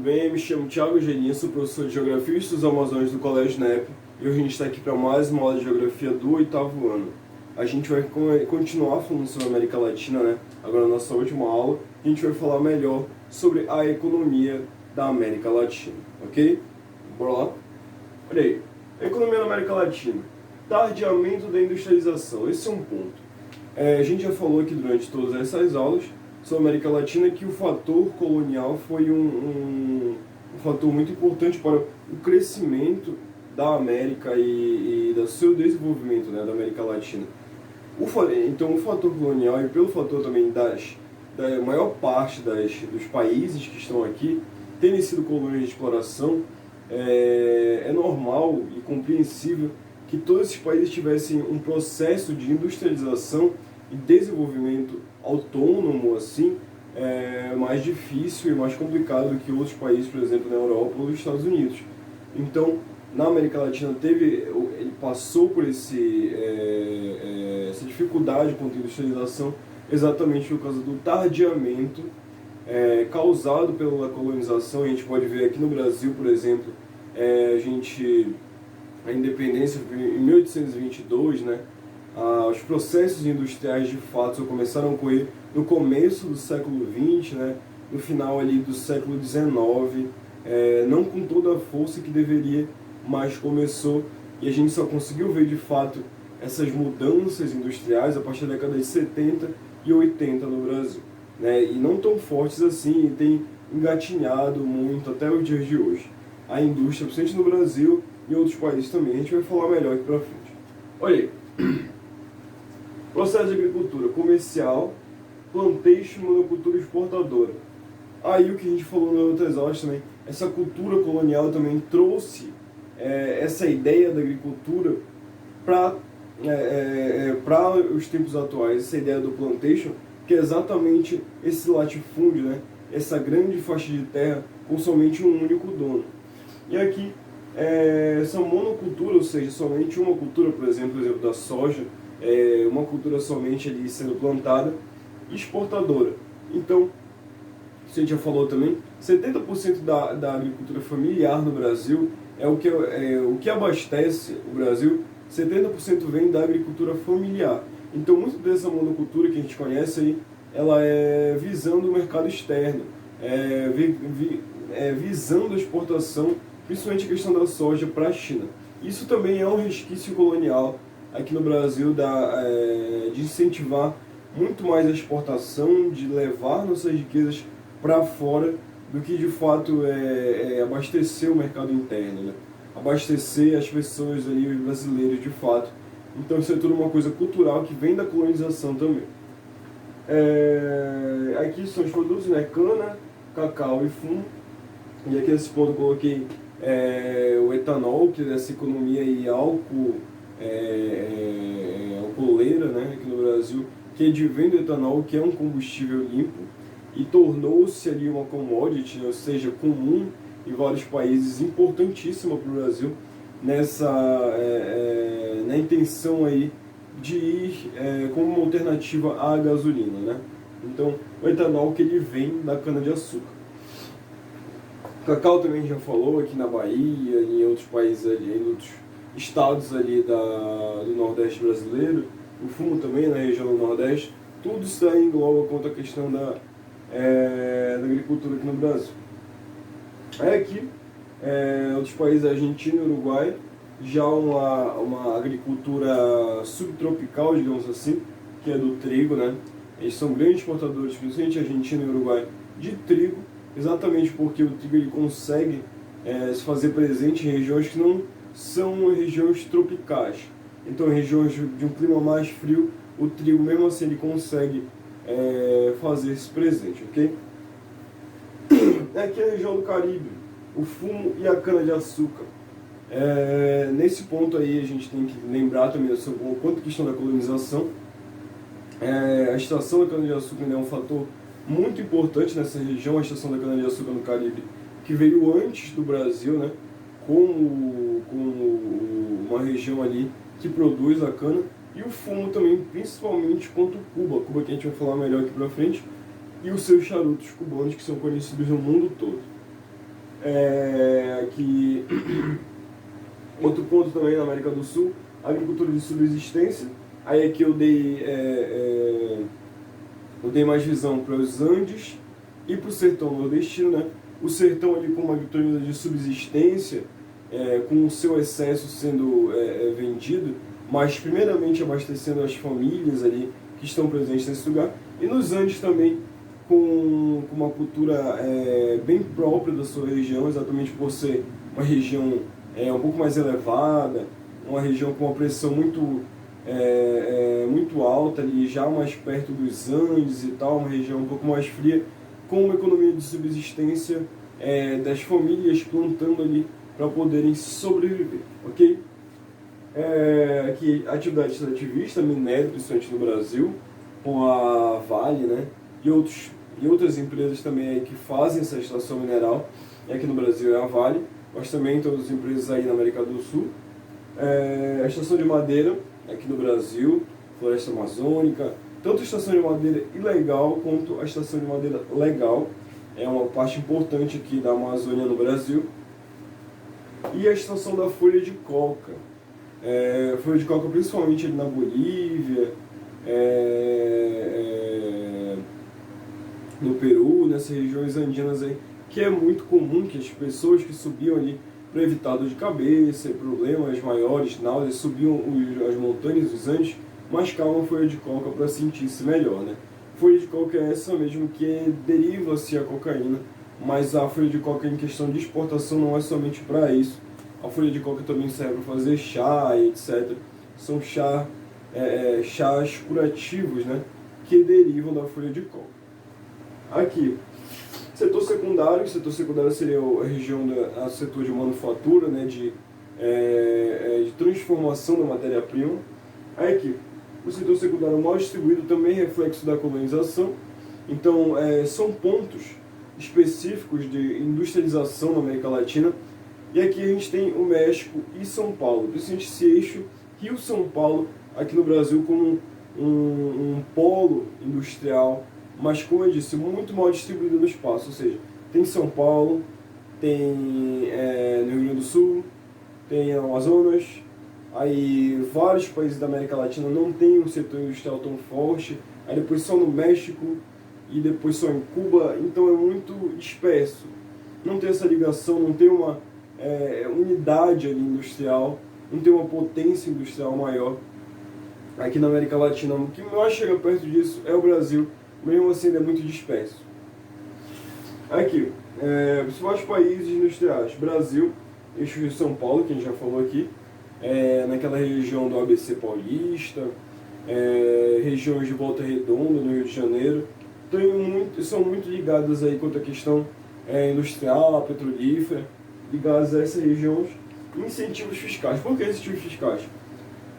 bem? Me chamo Thiago Geninha, sou professor de Geografia e Estudos Amazônicos do Colégio NEP e hoje a gente está aqui para mais uma aula de Geografia do oitavo ano. A gente vai continuar falando sobre a América Latina, né? Agora na nossa última aula, a gente vai falar melhor sobre a economia da América Latina, ok? Bora lá? Olha aí, a economia da América Latina, tardiamento da industrialização, esse é um ponto. A gente já falou aqui durante todas essas aulas sobre a América Latina que o fator colonial foi um fator muito importante para o crescimento da América e do seu desenvolvimento, né, da América Latina. Então o fator colonial e pelo fator também da maior parte dos países que estão aqui terem sido colônias de exploração, é normal e compreensível que todos esses países tivessem um processo de industrialização e desenvolvimento autônomo, assim, mais difícil e mais complicado do que outros países, por exemplo, na Europa ou nos Estados Unidos. Então, na América Latina, ele passou por essa dificuldade quanto à industrialização exatamente por causa do tardiamento causado pela colonização. A gente pode ver aqui no Brasil, por exemplo, a independência em 1822, né? Os processos industriais de fato só começaram a ocorrer no começo do século XX, né? No final ali do século XIX, não com toda a força que deveria, mas começou, e a gente só conseguiu ver de fato essas mudanças industriais a partir da década de 70 e 80 no Brasil, né? E não tão fortes assim, e tem engatinhado muito até os dias de hoje. A indústria, principalmente no Brasil e em outros países também, a gente vai falar melhor aqui pra frente. Olha aí. Processo de agricultura comercial, plantation, monocultura exportadora. Aí o que a gente falou nas outras aulas também, essa cultura colonial também trouxe essa ideia da agricultura para os tempos atuais, essa ideia do plantation, que é exatamente esse latifúndio, né? Essa grande faixa de terra com somente um único dono. E aqui, essa monocultura, ou seja, somente uma cultura, por exemplo da soja, uma cultura somente ali sendo plantada, exportadora. Então, isso a gente já falou também, 70% da agricultura familiar no Brasil o que abastece o Brasil, 70% vem da agricultura familiar. Então, muito dessa monocultura que a gente conhece aí, ela é visando o mercado externo, visando a exportação, principalmente a questão da soja para a China. Isso também é um resquício colonial aqui no Brasil de incentivar muito mais a exportação, de levar nossas riquezas para fora do que de fato abastecer o mercado interno, né? Abastecer as pessoas ali, os brasileiros de fato. Então isso é tudo uma coisa cultural que vem da colonização também. Aqui são os produtos, né? Cana, cacau e fumo. E aqui nesse ponto eu coloquei o etanol, que é essa economia e alcooleira, né, aqui no Brasil, que advém do etanol, que é um combustível limpo, e tornou-se ali uma commodity, ou seja, comum em vários países, importantíssima para o Brasil, na intenção aí de ir como uma alternativa à gasolina, né? Então, o etanol que ele vem da cana-de-açúcar. Cacau também a gente já falou aqui na Bahia, em outros países ali, em outros estados ali do Nordeste brasileiro, o fumo também na região do Nordeste, tudo isso aí engloba quanto a questão da agricultura aqui no Brasil. Aí aqui, outros países, Argentina e Uruguai, já uma agricultura subtropical, digamos assim, que é do trigo, né? Eles são grandes exportadores, principalmente Argentina e Uruguai, de trigo, exatamente porque o trigo ele consegue se fazer presente em regiões que não são regiões tropicais. Então, em regiões de um clima mais frio, o trigo, mesmo assim, ele consegue fazer-se presente, ok? Aqui é a região do Caribe, o fumo e a cana-de-açúcar. Nesse ponto aí, a gente tem que lembrar também sobre o quanto a questão da colonização. A extração da cana-de-açúcar é um fator muito importante nessa região, a extração da cana-de-açúcar no Caribe, que veio antes do Brasil, né, como uma região ali que produz a cana, e o fumo também, principalmente quanto Cuba que a gente vai falar melhor aqui pra frente, e os seus charutos cubanos que são conhecidos no mundo todo. Que outro ponto também na América do Sul, agricultura de subsistência. Aí aqui eu dei mais visão para os Andes e para o sertão nordestino, né? O sertão ali com uma agricultura de subsistência, com o seu excesso sendo vendido, mas primeiramente abastecendo as famílias ali que estão presentes nesse lugar. E nos Andes também com uma cultura bem própria da sua região, exatamente por ser uma região um pouco mais elevada, uma região com uma pressão muito alta ali, já mais perto dos Andes e tal, uma região um pouco mais fria, com uma economia de subsistência das famílias plantando ali para poderem sobreviver, ok? Aqui, atividade extrativista, minério, principalmente no Brasil, com a Vale, né? E outras empresas também aí que fazem essa extração mineral, aqui no Brasil é a Vale, mas também todas as empresas aí na América do Sul. A extração de madeira, aqui no Brasil, floresta amazônica, tanto a extração de madeira ilegal quanto a extração de madeira legal, é uma parte importante aqui da Amazônia no Brasil. E a extração da folha de coca, folha de coca principalmente ali na Bolívia, no Peru, nessas regiões andinas aí, que é muito comum que as pessoas que subiam ali para evitar dor de cabeça, problemas maiores, náuseas, subiam as montanhas dos Andes, mascavam folha de coca para sentir-se melhor, né? Folha de coca é essa mesmo que deriva-se a cocaína, mas a folha de coca em questão de exportação não é somente para isso. A folha de coca também serve para fazer chá e etc. São chás curativos, né, que derivam da folha de coca. Aqui, setor secundário seria a região do setor de manufatura, né, de transformação da matéria-prima. Aí aqui, o setor secundário mal distribuído também é reflexo da colonização. Então, são pontos específicos de industrialização na América Latina. E aqui a gente tem o México e São Paulo, principalmente esse eixo Rio-São Paulo, aqui no Brasil como um polo industrial, mas como eu disse, muito mal distribuído no espaço, ou seja, tem São Paulo, tem no Rio Grande do Sul, tem Amazonas, aí vários países da América Latina não tem um setor industrial tão forte, aí depois só no México e depois só em Cuba, então é muito disperso, não tem essa ligação, não tem uma unidade ali industrial, não tem uma potência industrial maior aqui na América Latina. O que mais chega perto disso é o Brasil, mesmo assim ainda é muito disperso. Aqui, principais países industriais: Brasil, eixo de São Paulo, que a gente já falou aqui, naquela região do ABC Paulista, regiões de Volta Redonda, no Rio de Janeiro, são muito ligadas aí quanto à questão industrial, petrolífera, ligadas a essas regiões. Incentivos fiscais. Por que incentivos fiscais?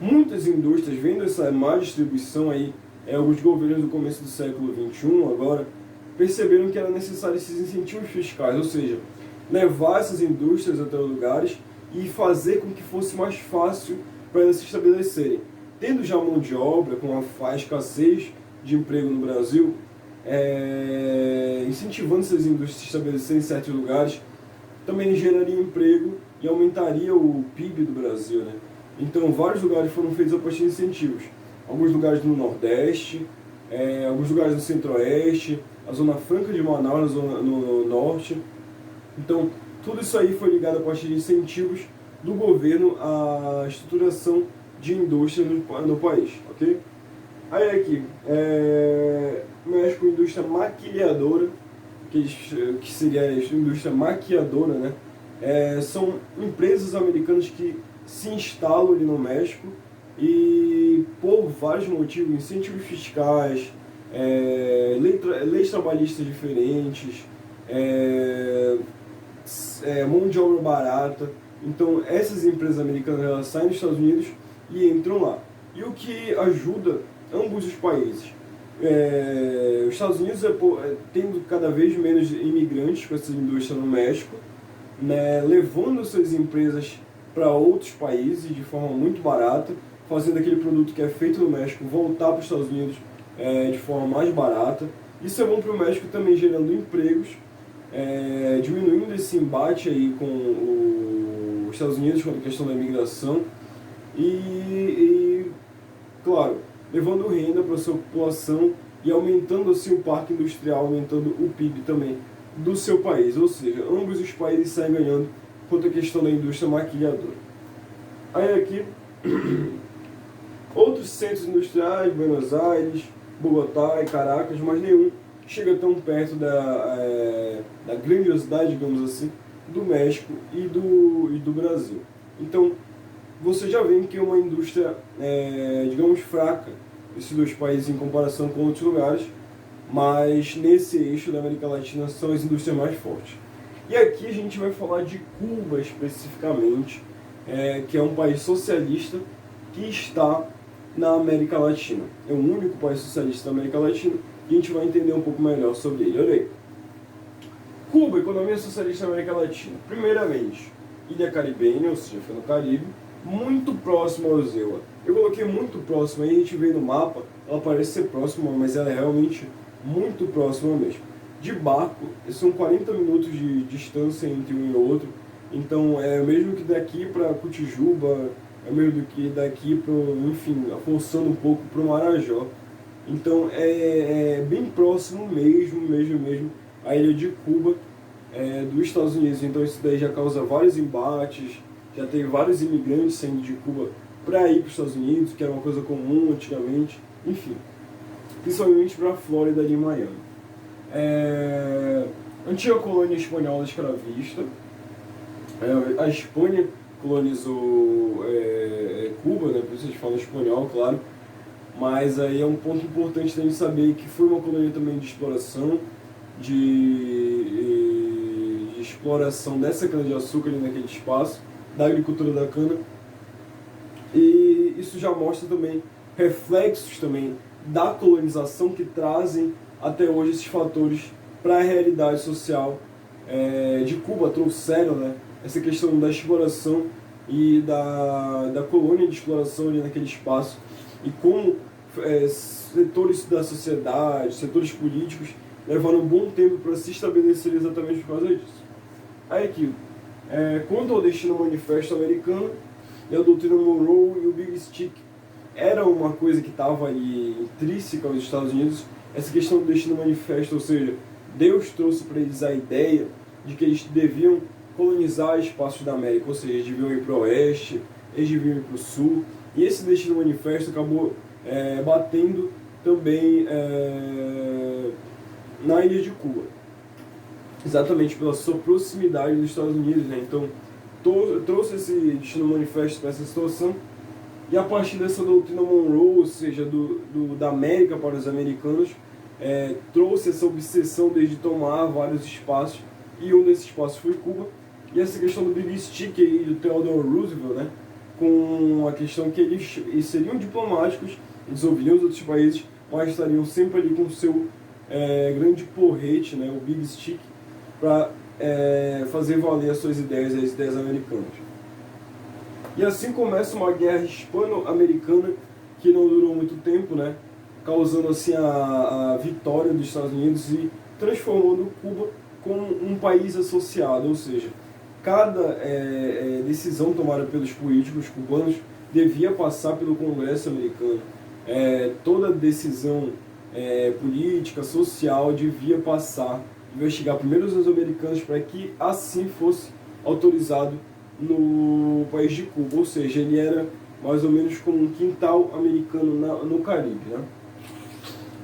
Muitas indústrias, vendo essa má distribuição aí, alguns governos do começo do século XXI agora, perceberam que era necessário esses incentivos fiscais, ou seja, levar essas indústrias até os lugares e fazer com que fosse mais fácil para elas se estabelecerem. Tendo já mão de obra, com a escassez de emprego no Brasil, incentivando essas indústrias a se estabelecerem em certos lugares, também geraria emprego e aumentaria o PIB do Brasil, né? Então, vários lugares foram feitos a partir de incentivos. Alguns lugares no Nordeste, alguns lugares no Centro-Oeste, a Zona Franca de Manaus, no Norte. Então, tudo isso aí foi ligado a partir de incentivos do governo à estruturação de indústria no país, ok? Aí aqui, México, indústria maquiladora, que seria a indústria maquiadora, né? São empresas americanas que se instalam ali no México e, por vários motivos, incentivos fiscais, leis trabalhistas diferentes, mão de obra barata. Então, essas empresas americanas, elas saem dos Estados Unidos e entram lá. E o que ajuda ambos os países? Os Estados Unidos tendo cada vez menos imigrantes com essa indústria no México, né, levando suas empresas para outros países de forma muito barata, fazendo aquele produto que é feito no México voltar para os Estados Unidos de forma mais barata. Isso é bom para o México também, gerando empregos diminuindo esse embate aí com os Estados Unidos quanto à questão da imigração e claro, levando renda para a sua população e aumentando assim o parque industrial, aumentando o PIB também do seu país, ou seja, ambos os países saem ganhando quanto à questão da indústria maquiladora. Aí aqui, outros centros industriais, Buenos Aires, Bogotá e Caracas, mas nenhum chega tão perto da grandiosidade, digamos assim, do México e do Brasil. Então, você já vê que é uma indústria, digamos, fraca, esses dois países em comparação com outros lugares, mas nesse eixo da América Latina são as indústrias mais fortes. E aqui a gente vai falar de Cuba especificamente, que é um país socialista que está na América Latina. É o único país socialista da América Latina e a gente vai entender um pouco melhor sobre ele. Olha aí. Cuba, economia socialista da América Latina. Primeiramente, ilha caribenha, ou seja, fica no Caribe, muito próximo ao EUA. Eu coloquei muito próximo, aí a gente vê no mapa, ela parece ser próxima, mas ela é realmente muito próxima mesmo. De barco, são 40 minutos de distância entre um e outro, então é mesmo que daqui para Cotijuba, é mesmo do que daqui para, enfim, forçando um pouco para o Marajó. Então é bem próximo mesmo a ilha de Cuba, dos Estados Unidos. Então isso daí já causa vários embates, já teve vários imigrantes saindo de Cuba para ir para os Estados Unidos, que era uma coisa comum antigamente, enfim, principalmente para a Flórida ali em Miami. Antiga colônia espanhola escravista, a Espanha colonizou Cuba, né, por isso eles falam espanhol, claro, mas aí é um ponto importante da gente saber que foi uma colônia também de exploração, de exploração dessa cana-de-açúcar ali naquele espaço, da agricultura da cana, e isso já mostra também reflexos também da colonização que trazem até hoje esses fatores para a realidade social de Cuba, trouxeram, né, essa questão da exploração e da colônia de exploração ali naquele espaço, e como setores da sociedade, setores políticos levaram um bom tempo para se estabelecer exatamente por causa disso. Aí aqui, quanto ao destino manifesto americano, e a doutrina Monroe e o Big Stick era uma coisa que estava ali intrínseca aos Estados Unidos, essa questão do destino manifesto, ou seja, Deus trouxe para eles a ideia de que eles deviam colonizar espaços da América, ou seja, eles deviam ir para o oeste, eles deviam ir para o sul, e esse destino manifesto acabou batendo também na ilha de Cuba, exatamente pela sua proximidade dos Estados Unidos, né? Então trouxe esse destino manifesto para essa situação, e a partir dessa doutrina Monroe, ou seja, da América para os americanos, trouxe essa obsessão desde tomar vários espaços, e um desses espaços foi Cuba, e essa questão do Big Stick aí, do Theodore Roosevelt, né, com a questão que eles seriam diplomáticos, eles ouviriam os outros países, mas estariam sempre ali com o seu grande porrete, né, o Big Stick, para fazer valer as suas ideias, as ideias americanas. E assim começa uma guerra hispano-americana que não durou muito tempo, né, causando assim a vitória dos Estados Unidos e transformando Cuba como um país associado, ou seja, cada decisão tomada pelos políticos cubanos devia passar pelo Congresso americano. Toda decisão política, social, devia investigar primeiro os americanos para que assim fosse autorizado no país de Cuba, ou seja, ele era mais ou menos como um quintal americano no Caribe, né?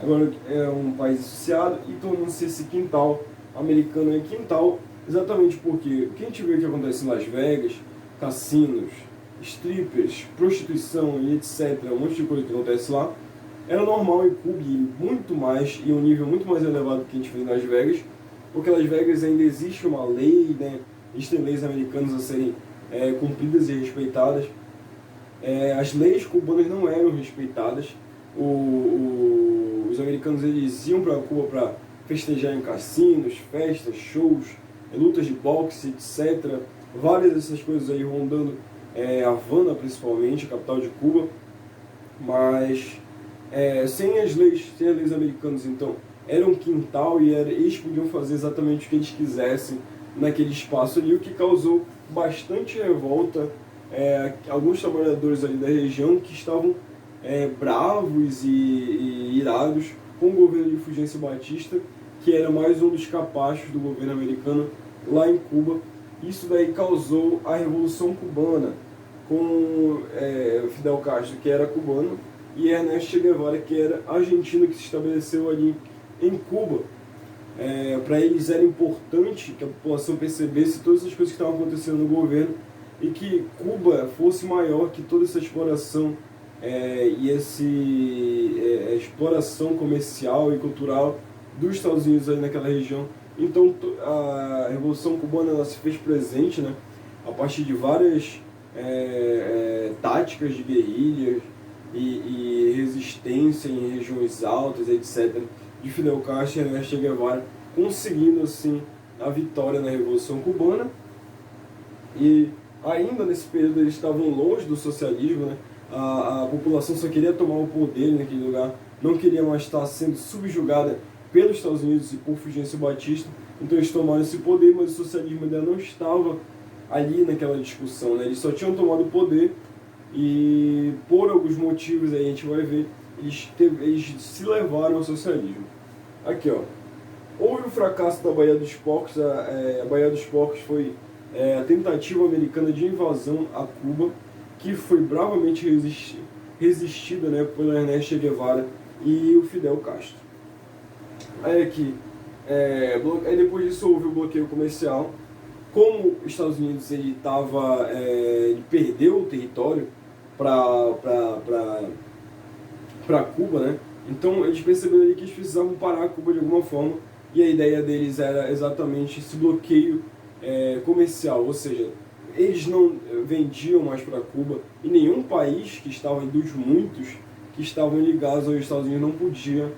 Agora é um país associado e tornando-se esse quintal americano quintal, exatamente porque o que a gente vê que acontece em Las Vegas, cassinos, strippers, prostituição e etc, um monte de coisa que acontece lá, era normal em Cuba muito mais, e um nível muito mais elevado que a gente vê em Las Vegas, porque Las Vegas ainda existe uma lei, né? Existem leis americanas a serem cumpridas e respeitadas. As leis cubanas não eram respeitadas. Os americanos eles iam para Cuba para festejar em cassinos, festas, shows, lutas de boxe, etc. Várias dessas coisas aí rondando Havana, principalmente, a capital de Cuba. Mas sem as leis americanas, então, era um quintal e eles podiam fazer exatamente o que eles quisessem naquele espaço ali, o que causou bastante revolta. Alguns trabalhadores ali da região que estavam bravos e irados com o governo de Fulgêncio Batista, que era mais um dos capachos do governo americano lá em Cuba. Isso daí causou a Revolução Cubana, com Fidel Castro, que era cubano, e Ernesto Che Guevara, que era argentino, que se estabeleceu ali em Cuba. Para eles era importante que a população percebesse todas as coisas que estavam acontecendo no governo e que Cuba fosse maior que toda essa exploração e a exploração comercial e cultural dos Estados Unidos ali naquela região. Então a Revolução Cubana ela se fez presente, né, a partir de várias táticas de guerrilha e resistência em regiões altas, etc., de Fidel Castro e Ernesto Che Guevara, conseguindo assim a vitória na Revolução Cubana. E ainda nesse período eles estavam longe do socialismo, né? A população só queria tomar o poder naquele lugar, não queria mais estar sendo subjugada pelos Estados Unidos e por Fulgêncio Batista. Então eles tomaram esse poder, mas o socialismo ainda não estava ali naquela discussão, né? Eles só tinham tomado o poder e por alguns motivos aí a gente vai ver, eles se levaram ao socialismo. Aqui, ó, houve o fracasso da Baía dos Porcos. A Baía dos Porcos foi a tentativa americana de invasão a Cuba, que foi bravamente resistida, né, por Ernesto Che Guevara e o Fidel Castro. Aí aqui, aí depois disso houve o bloqueio comercial. Como os Estados Unidos ele perdeu o território para Cuba, né? Então eles perceberam ali que eles precisavam parar a Cuba de alguma forma, e a ideia deles era exatamente esse bloqueio comercial, ou seja, eles não vendiam mais para Cuba, e nenhum país que estava dos muitos que estavam ligados aos Estados Unidos não podia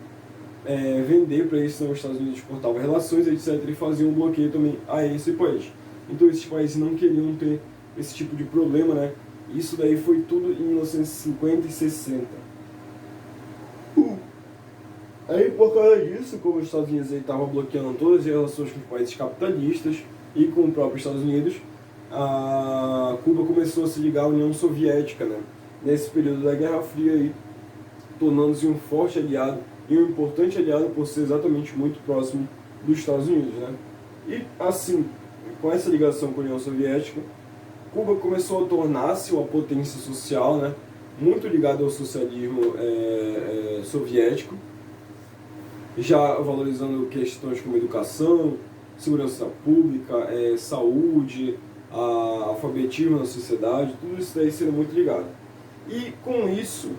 vender para eles, senão os Estados Unidos cortavam relações, etc., e faziam um bloqueio também a esse país. Então esses países não queriam ter esse tipo de problema, né? Isso daí foi tudo em 1950 e 60. Aí por causa disso, como os Estados Unidos estavam bloqueando todas as relações com os países capitalistas e com o próprio Estados Unidos, a Cuba começou a se ligar à União Soviética, né? Nesse período da Guerra Fria, aí, tornando-se um forte aliado e um importante aliado por ser exatamente muito próximo dos Estados Unidos, né? E assim, com essa ligação com a União Soviética, Cuba começou a tornar-se uma potência social, né? Muito ligada ao socialismo soviético, já valorizando questões como educação, segurança pública, saúde, alfabetismo na sociedade, tudo isso daí sendo muito ligado. E com isso,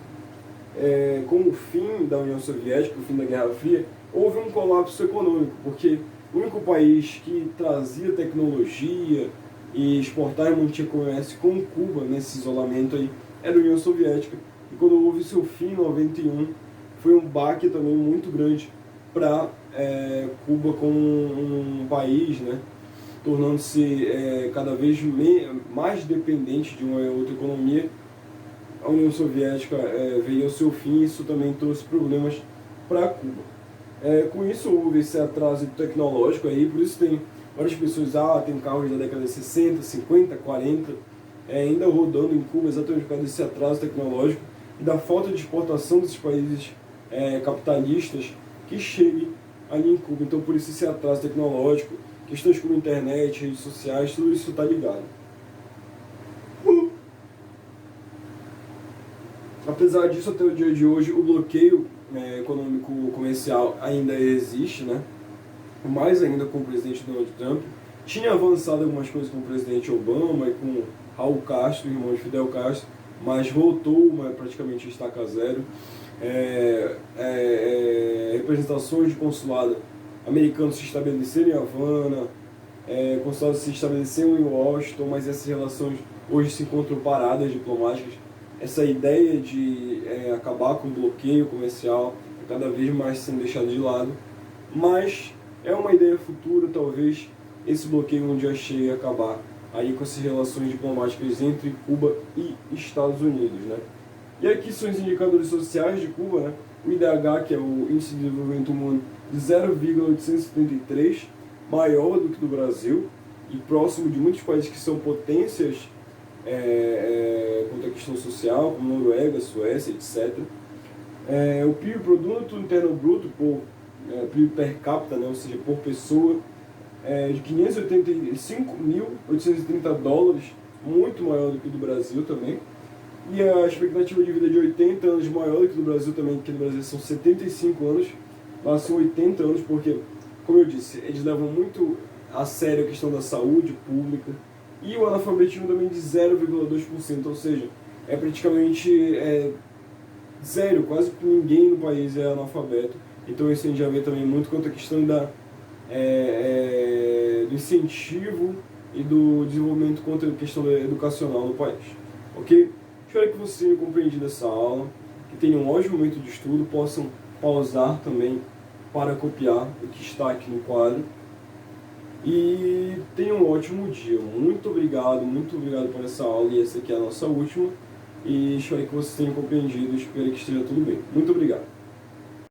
com o fim da União Soviética, o fim da Guerra Fria, houve um colapso econômico, porque o único país que trazia tecnologia e exportava e mantinha comércio com Cuba nesse isolamento aí era a União Soviética. E quando houve seu fim em 91, foi um baque também muito grande para Cuba como um país, né, tornando-se cada vez mais dependente de uma outra economia. A União Soviética veio ao seu fim e isso também trouxe problemas para Cuba. Com isso houve esse atraso tecnológico aí, por isso tem várias pessoas, tem carros da década de 60, 50, 40, ainda rodando em Cuba exatamente por causa desse atraso tecnológico e da falta de exportação desses países capitalistas que cheguem ali em Cuba. Então por isso esse atraso tecnológico, questões como internet, redes sociais, tudo isso está ligado. Apesar disso, até o dia de hoje, o bloqueio econômico-comercial ainda existe, né? Mais ainda com o presidente Donald Trump. Tinha avançado algumas coisas com o presidente Obama e com Raul Castro, irmão de Fidel Castro, mas voltou praticamente a estaca zero. Representações de consulado americanos se estabeleceram em Havana, consulados se estabeleceram em Washington, mas essas relações hoje se encontram paradas diplomáticas. Essa ideia de acabar com o bloqueio comercial cada vez mais sendo deixada de lado, mas é uma ideia futura, talvez esse bloqueio um dia chegue a acabar aí com essas relações diplomáticas entre Cuba e Estados Unidos, né? E aqui são os indicadores sociais de Cuba, né? O IDH, que é o Índice de Desenvolvimento Humano, de 0,873, maior do que do Brasil, e próximo de muitos países que são potências quanto à questão social, como Noruega, Suécia, etc. O PIB, Produto Interno Bruto, PIB per capita, né, ou seja, por pessoa, de 585.830 dólares, muito maior do que o do Brasil também. E a expectativa de vida de 80 anos maior do que do Brasil também, que no Brasil são 75 anos, lá são 80 anos, porque, como eu disse, eles levam muito a sério a questão da saúde pública, e o analfabetismo também de 0,2%, ou seja, é praticamente zero, quase que ninguém no país é analfabeto. Então isso a gente já vê também muito quanto a questão do incentivo e do desenvolvimento quanto a questão educacional no país. Ok? Espero que vocês tenham compreendido essa aula, que tenham um ótimo momento de estudo, possam pausar também para copiar o que está aqui no quadro. E tenham um ótimo dia. Muito obrigado por essa aula, e essa aqui é a nossa última. E espero que vocês tenham compreendido, espero que esteja tudo bem. Muito obrigado.